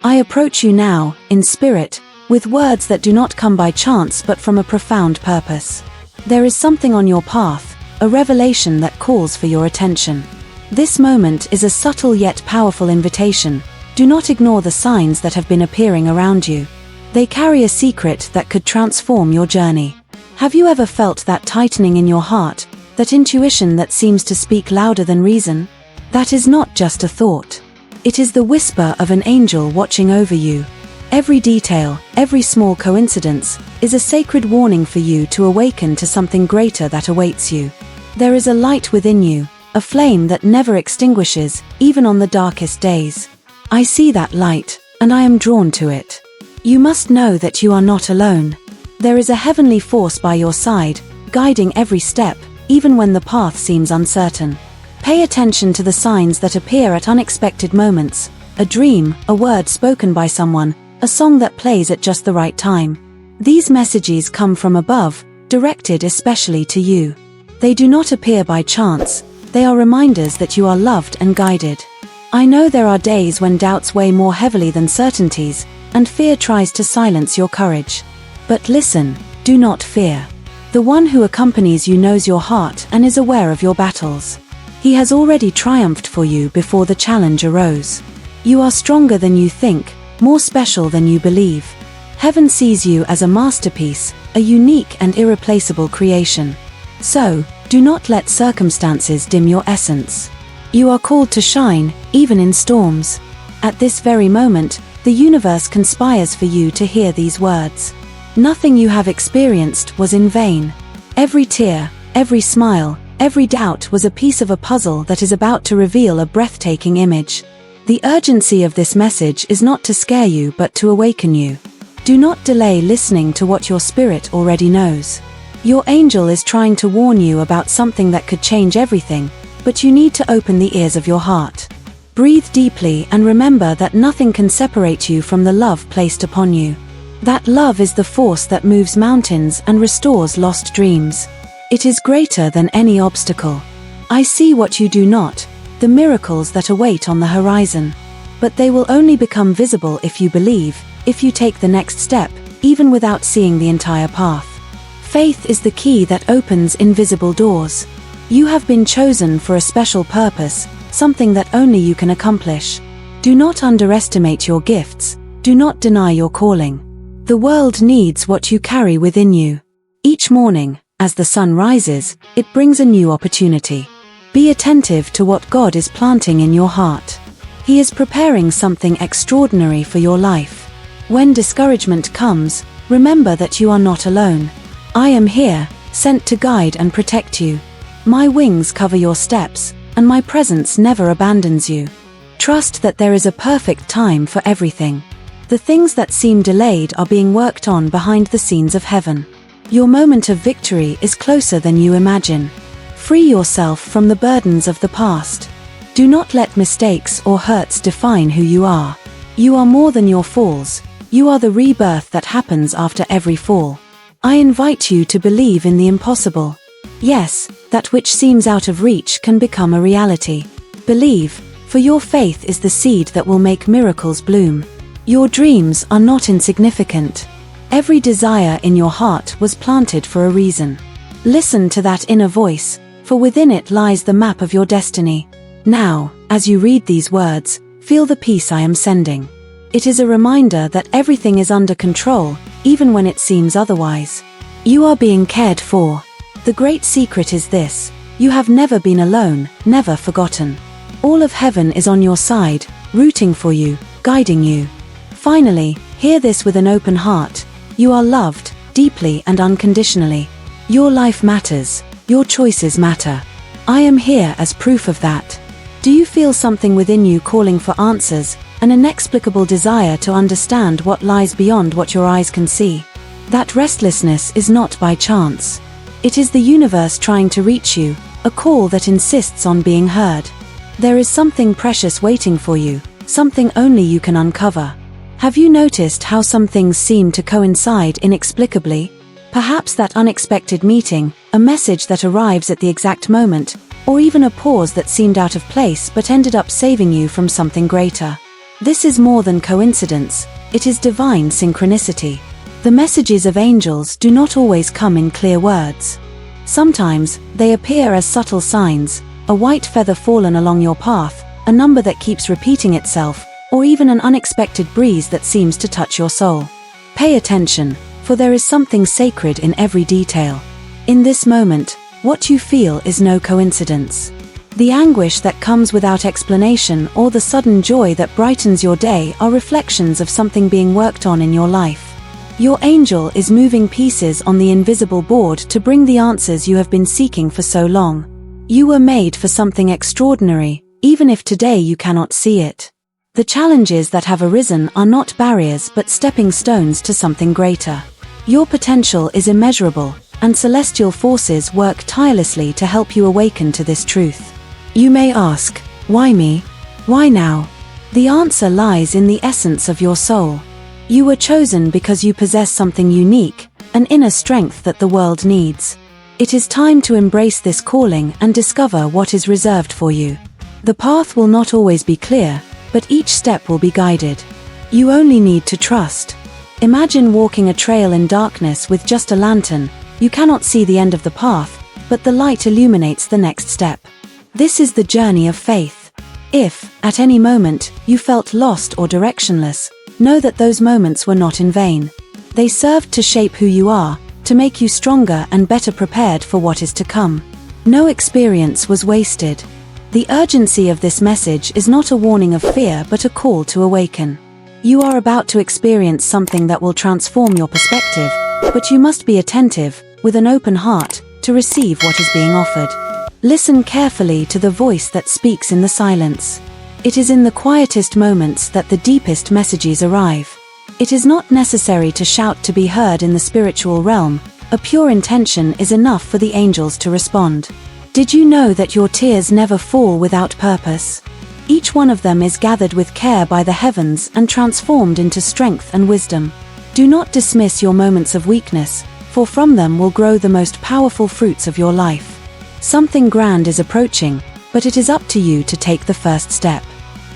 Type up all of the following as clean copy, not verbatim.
I approach you now, in spirit, with words that do not come by chance but from a profound purpose. There is something on your path, a revelation that calls for your attention. This moment is a subtle yet powerful invitation. Do not ignore the signs that have been appearing around you. They carry a secret that could transform your journey. Have you ever felt that tightening in your heart, that intuition that seems to speak louder than reason? That is not just a thought. It is the whisper of an angel watching over you. Every detail, every small coincidence, is a sacred warning for you to awaken to something greater that awaits you. There is a light within you, a flame that never extinguishes, even on the darkest days. I see that light, and I am drawn to it. You must know that you are not alone. There is a heavenly force by your side, guiding every step, even when the path seems uncertain. Pay attention to the signs that appear at unexpected moments: a dream, a word spoken by someone, a song that plays at just the right time. These messages come from above, directed especially to you. They do not appear by chance. They are reminders that you are loved and guided. I know there are days when doubts weigh more heavily than certainties, and fear tries to silence your courage. But listen, do not fear. The one who accompanies you knows your heart and is aware of your battles. He has already triumphed for you before the challenge arose. You are stronger than you think, more special than you believe. Heaven sees you as a masterpiece, a unique and irreplaceable creation. So, do not let circumstances dim your essence. You are called to shine, even in storms. At this very moment, the universe conspires for you to hear these words. Nothing you have experienced was in vain. Every tear, every smile, every doubt was a piece of a puzzle that is about to reveal a breathtaking image. The urgency of this message is not to scare you but to awaken you. Do not delay listening to what your spirit already knows. Your angel is trying to warn you about something that could change everything, but you need to open the ears of your heart. Breathe deeply and remember that nothing can separate you from the love placed upon you. That love is the force that moves mountains and restores lost dreams. It is greater than any obstacle. I see what you do not, the miracles that await on the horizon. But they will only become visible if you believe, if you take the next step, even without seeing the entire path. Faith is the key that opens invisible doors. You have been chosen for a special purpose, something that only you can accomplish. Do not underestimate your gifts, do not deny your calling. The world needs what you carry within you. Each morning, as the sun rises, it brings a new opportunity. Be attentive to what God is planting in your heart. He is preparing something extraordinary for your life. When discouragement comes, remember that you are not alone. I am here, sent to guide and protect you. My wings cover your steps, and my presence never abandons you. Trust that there is a perfect time for everything. The things that seem delayed are being worked on behind the scenes of heaven. Your moment of victory is closer than you imagine. Free yourself from the burdens of the past. Do not let mistakes or hurts define who you are. You are more than your falls. You are the rebirth that happens after every fall. I invite you to believe in the impossible. Yes, that which seems out of reach can become a reality. Believe, for your faith is the seed that will make miracles bloom. Your dreams are not insignificant. Every desire in your heart was planted for a reason. Listen to that inner voice, for within it lies the map of your destiny. Now, as you read these words, feel the peace I am sending. It is a reminder that everything is under control, even when it seems otherwise. You are being cared for. The great secret is this: you have never been alone, never forgotten. All of heaven is on your side, rooting for you, guiding you. Finally, hear this with an open heart. You are loved, deeply and unconditionally. Your life matters. Your choices matter. I am here as proof of that. Do you feel something within you calling for answers, an inexplicable desire to understand what lies beyond what your eyes can see? That restlessness is not by chance. It is the universe trying to reach you, a call that insists on being heard. There is something precious waiting for you, something only you can uncover. Have you noticed how some things seem to coincide inexplicably? Perhaps that unexpected meeting, a message that arrives at the exact moment, or even a pause that seemed out of place but ended up saving you from something greater. This is more than coincidence, it is divine synchronicity. The messages of angels do not always come in clear words. Sometimes, they appear as subtle signs, a white feather fallen along your path, a number that keeps repeating itself, or even an unexpected breeze that seems to touch your soul. Pay attention, for there is something sacred in every detail. In this moment, what you feel is no coincidence. The anguish that comes without explanation or the sudden joy that brightens your day are reflections of something being worked on in your life. Your angel is moving pieces on the invisible board to bring the answers you have been seeking for so long. You were made for something extraordinary, even if today you cannot see it. The challenges that have arisen are not barriers but stepping stones to something greater. Your potential is immeasurable, and celestial forces work tirelessly to help you awaken to this truth. You may ask, why me? Why now? The answer lies in the essence of your soul. You were chosen because you possess something unique, an inner strength that the world needs. It is time to embrace this calling and discover what is reserved for you. The path will not always be clear, but each step will be guided. You only need to trust. Imagine walking a trail in darkness with just a lantern. You cannot see the end of the path, but the light illuminates the next step. This is the journey of faith. If, at any moment, you felt lost or directionless, know that those moments were not in vain. They served to shape who you are, to make you stronger and better prepared for what is to come. No experience was wasted. The urgency of this message is not a warning of fear but a call to awaken. You are about to experience something that will transform your perspective, but you must be attentive, with an open heart, to receive what is being offered. Listen carefully to the voice that speaks in the silence. It is in the quietest moments that the deepest messages arrive. It is not necessary to shout to be heard in the spiritual realm. A pure intention is enough for the angels to respond. Did you know that your tears never fall without purpose? Each one of them is gathered with care by the heavens and transformed into strength and wisdom. Do not dismiss your moments of weakness, for from them will grow the most powerful fruits of your life. Something grand is approaching, but it is up to you to take the first step.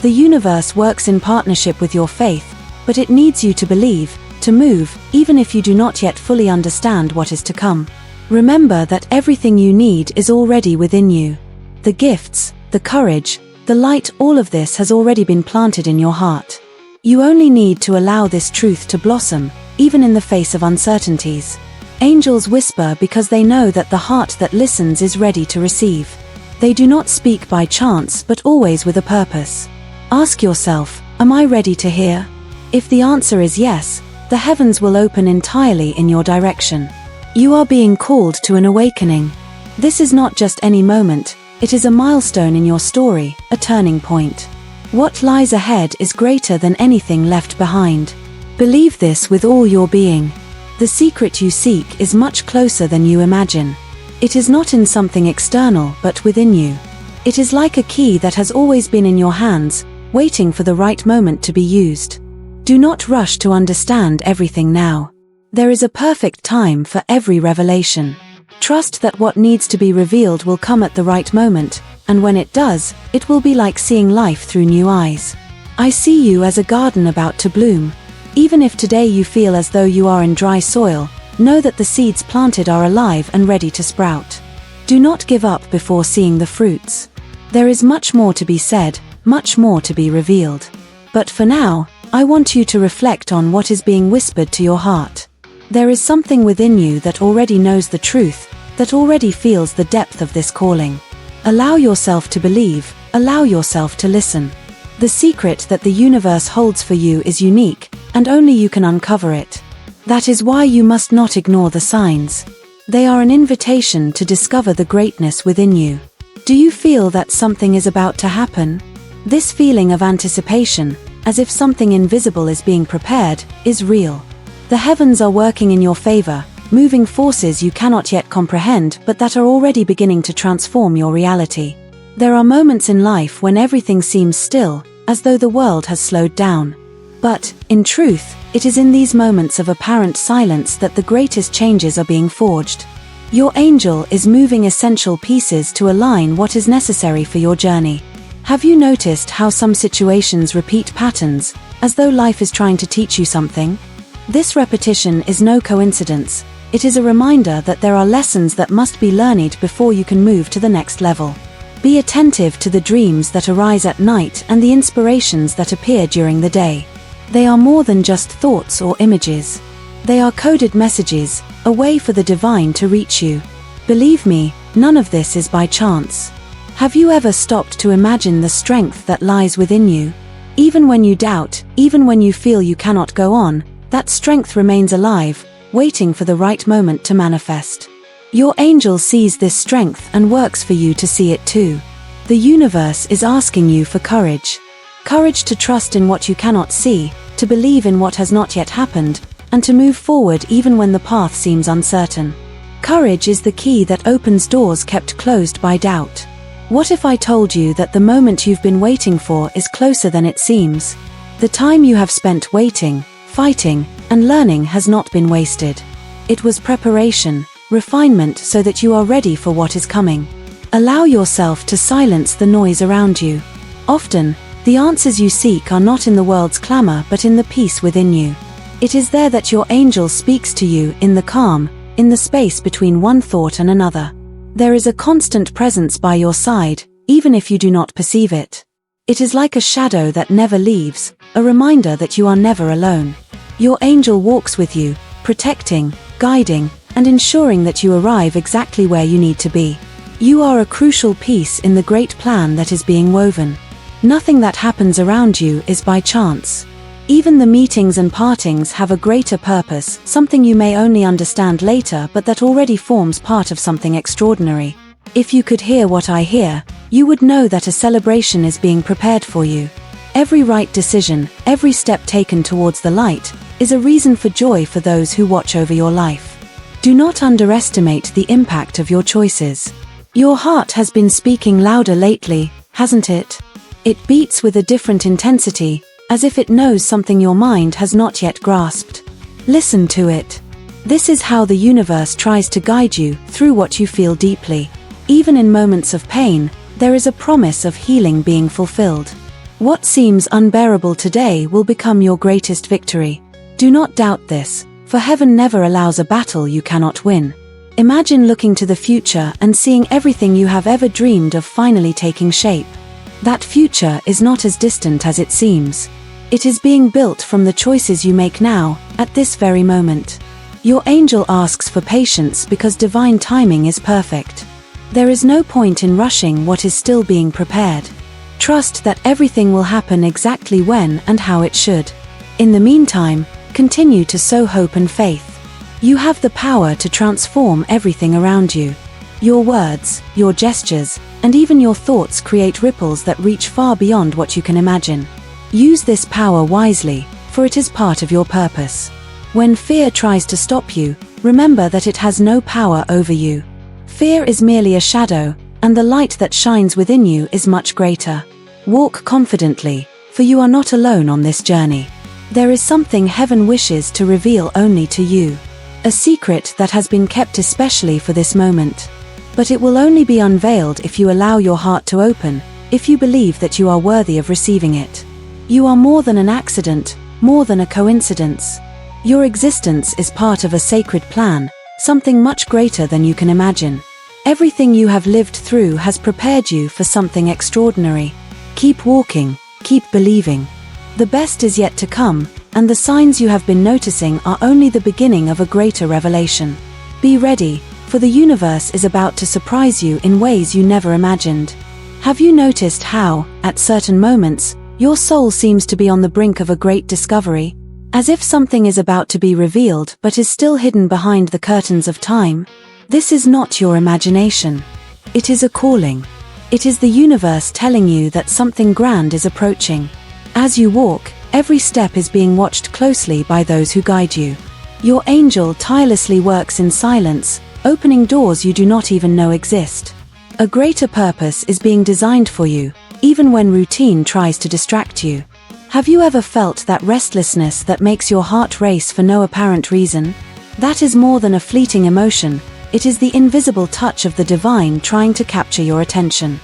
The universe works in partnership with your faith, but it needs you to believe, to move, even if you do not yet fully understand what is to come. Remember that everything you need is already within you. The gifts, the courage, the light, all of this has already been planted in your heart. You only need to allow this truth to blossom, even in the face of uncertainties. Angels whisper because they know that the heart that listens is ready to receive. They do not speak by chance but always with a purpose. Ask yourself, am I ready to hear? If the answer is yes, the heavens will open entirely in your direction. You are being called to an awakening. This is not just any moment, it is a milestone in your story, a turning point. What lies ahead is greater than anything left behind. Believe this with all your being. The secret you seek is much closer than you imagine. It is not in something external but within you. It is like a key that has always been in your hands, waiting for the right moment to be used. Do not rush to understand everything now. There is a perfect time for every revelation. Trust that what needs to be revealed will come at the right moment, and when it does, it will be like seeing life through new eyes. I see you as a garden about to bloom. Even if today you feel as though you are in dry soil, know that the seeds planted are alive and ready to sprout. Do not give up before seeing the fruits. There is much more to be said, much more to be revealed. But for now, I want you to reflect on what is being whispered to your heart. There is something within you that already knows the truth, that already feels the depth of this calling. Allow yourself to believe, allow yourself to listen. The secret that the universe holds for you is unique, and only you can uncover it. That is why you must not ignore the signs. They are an invitation to discover the greatness within you. Do you feel that something is about to happen? This feeling of anticipation, as if something invisible is being prepared, is real. The heavens are working in your favor, moving forces you cannot yet comprehend but that are already beginning to transform your reality. There are moments in life when everything seems still, as though the world has slowed down. But, in truth, it is in these moments of apparent silence that the greatest changes are being forged. Your angel is moving essential pieces to align what is necessary for your journey. Have you noticed how some situations repeat patterns, as though life is trying to teach you something? This repetition is no coincidence. It is a reminder that there are lessons that must be learned before you can move to the next level. Be attentive to the dreams that arise at night and the inspirations that appear during the day. They are more than just thoughts or images. They are coded messages, a way for the divine to reach you. Believe me, none of this is by chance. Have you ever stopped to imagine the strength that lies within you? Even when you doubt, even when you feel you cannot go on, that strength remains alive, waiting for the right moment to manifest. Your angel sees this strength and works for you to see it too. The universe is asking you for courage. Courage to trust in what you cannot see, to believe in what has not yet happened, and to move forward even when the path seems uncertain. Courage is the key that opens doors kept closed by doubt. What if I told you that the moment you've been waiting for is closer than it seems? The time you have spent waiting, fighting, and learning has not been wasted. It was preparation, refinement so that you are ready for what is coming. Allow yourself to silence the noise around you. Often, the answers you seek are not in the world's clamor but in the peace within you. It is there that your angel speaks to you in the calm, in the space between one thought and another. There is a constant presence by your side, even if you do not perceive it. It is like a shadow that never leaves, a reminder that you are never alone. Your angel walks with you, protecting, guiding, and ensuring that you arrive exactly where you need to be. You are a crucial piece in the great plan that is being woven. Nothing that happens around you is by chance. Even the meetings and partings have a greater purpose, something you may only understand later but that already forms part of something extraordinary. If you could hear what I hear, you would know that a celebration is being prepared for you. Every right decision, every step taken towards the light, is a reason for joy for those who watch over your life. Do not underestimate the impact of your choices. Your heart has been speaking louder lately, hasn't it? It beats with a different intensity, as if it knows something your mind has not yet grasped. Listen to it. This is how the universe tries to guide you through what you feel deeply. Even in moments of pain, there is a promise of healing being fulfilled. What seems unbearable today will become your greatest victory. Do not doubt this, for heaven never allows a battle you cannot win. Imagine looking to the future and seeing everything you have ever dreamed of finally taking shape. That future is not as distant as it seems. It is being built from the choices you make now, at this very moment. Your angel asks for patience because divine timing is perfect. There is no point in rushing what is still being prepared. Trust that everything will happen exactly when and how it should. In the meantime, continue to sow hope and faith. You have the power to transform everything around you. Your words, your gestures, and even your thoughts create ripples that reach far beyond what you can imagine. Use this power wisely, for it is part of your purpose. When fear tries to stop you, remember that it has no power over you. Fear is merely a shadow, and the light that shines within you is much greater. Walk confidently, for you are not alone on this journey. There is something heaven wishes to reveal only to you. A secret that has been kept especially for this moment. But it will only be unveiled if you allow your heart to open, if you believe that you are worthy of receiving it. You are more than an accident, more than a coincidence. Your existence is part of a sacred plan, something much greater than you can imagine. Everything you have lived through has prepared you for something extraordinary. Keep walking, keep believing. The best is yet to come, and the signs you have been noticing are only the beginning of a greater revelation. Be ready, for the universe is about to surprise you in ways you never imagined. Have you noticed how, at certain moments, your soul seems to be on the brink of a great discovery? As if something is about to be revealed but is still hidden behind the curtains of time? This is not your imagination. It is a calling. It is the universe telling you that something grand is approaching. As you walk, every step is being watched closely by those who guide you. Your angel tirelessly works in silence, opening doors you do not even know exist. A greater purpose is being designed for you, even when routine tries to distract you. Have you ever felt that restlessness that makes your heart race for no apparent reason? That is more than a fleeting emotion, it is the invisible touch of the divine trying to capture your attention.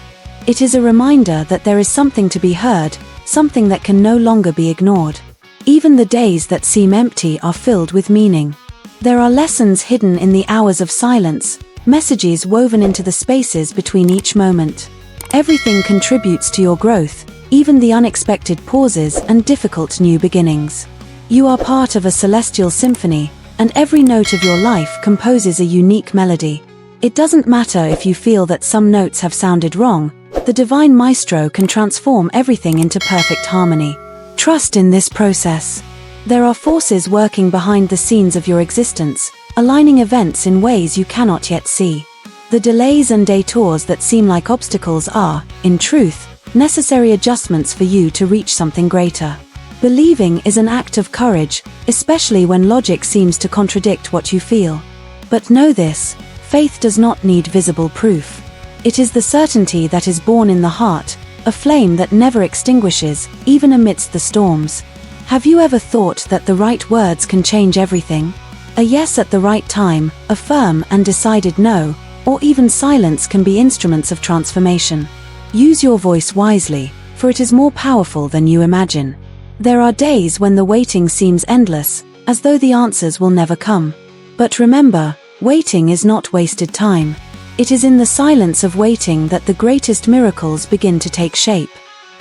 It is a reminder that there is something to be heard, something that can no longer be ignored. Even the days that seem empty are filled with meaning. There are lessons hidden in the hours of silence, messages woven into the spaces between each moment. Everything contributes to your growth, even the unexpected pauses and difficult new beginnings. You are part of a celestial symphony, and every note of your life composes a unique melody. It doesn't matter if you feel that some notes have sounded wrong, the divine maestro can transform everything into perfect harmony. Trust in this process. There are forces working behind the scenes of your existence, aligning events in ways you cannot yet see. The delays and detours that seem like obstacles are, in truth, necessary adjustments for you to reach something greater. Believing is an act of courage, especially when logic seems to contradict what you feel. But know this, faith does not need visible proof. It is the certainty that is born in the heart, a flame that never extinguishes, even amidst the storms. Have you ever thought that the right words can change everything? A yes at the right time, a firm and decided no, or even silence can be instruments of transformation. Use your voice wisely, for it is more powerful than you imagine. There are days when the waiting seems endless, as though the answers will never come. But remember, waiting is not wasted time. It is in the silence of waiting that the greatest miracles begin to take shape.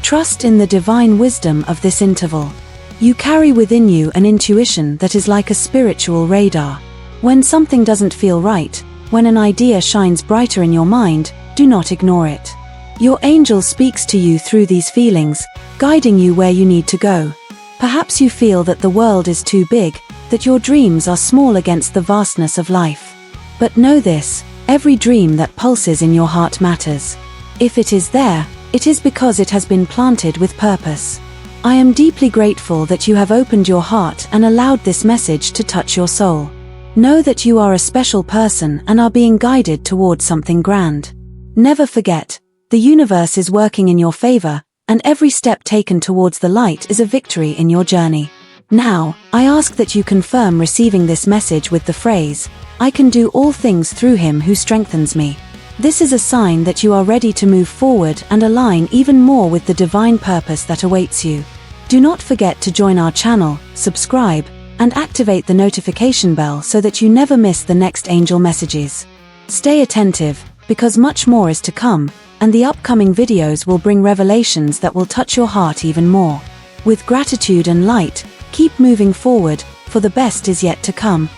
Trust in the divine wisdom of this interval. You carry within you an intuition that is like a spiritual radar. When something doesn't feel right, when an idea shines brighter in your mind, do not ignore it. Your angel speaks to you through these feelings, guiding you where you need to go. Perhaps you feel that the world is too big, that your dreams are small against the vastness of life. But know this, every dream that pulses in your heart matters. If it is there, it is because it has been planted with purpose. I am deeply grateful that you have opened your heart and allowed this message to touch your soul. Know that you are a special person and are being guided towards something grand. Never forget, the universe is working in your favor, and every step taken towards the light is a victory in your journey. Now, I ask that you confirm receiving this message with the phrase, "I can do all things through him who strengthens me." This is a sign that you are ready to move forward and align even more with the divine purpose that awaits you. Do not forget to join our channel, subscribe, and activate the notification bell so that you never miss the next angel messages. Stay attentive, because much more is to come, and the upcoming videos will bring revelations that will touch your heart even more. With gratitude and light, keep moving forward, for the best is yet to come.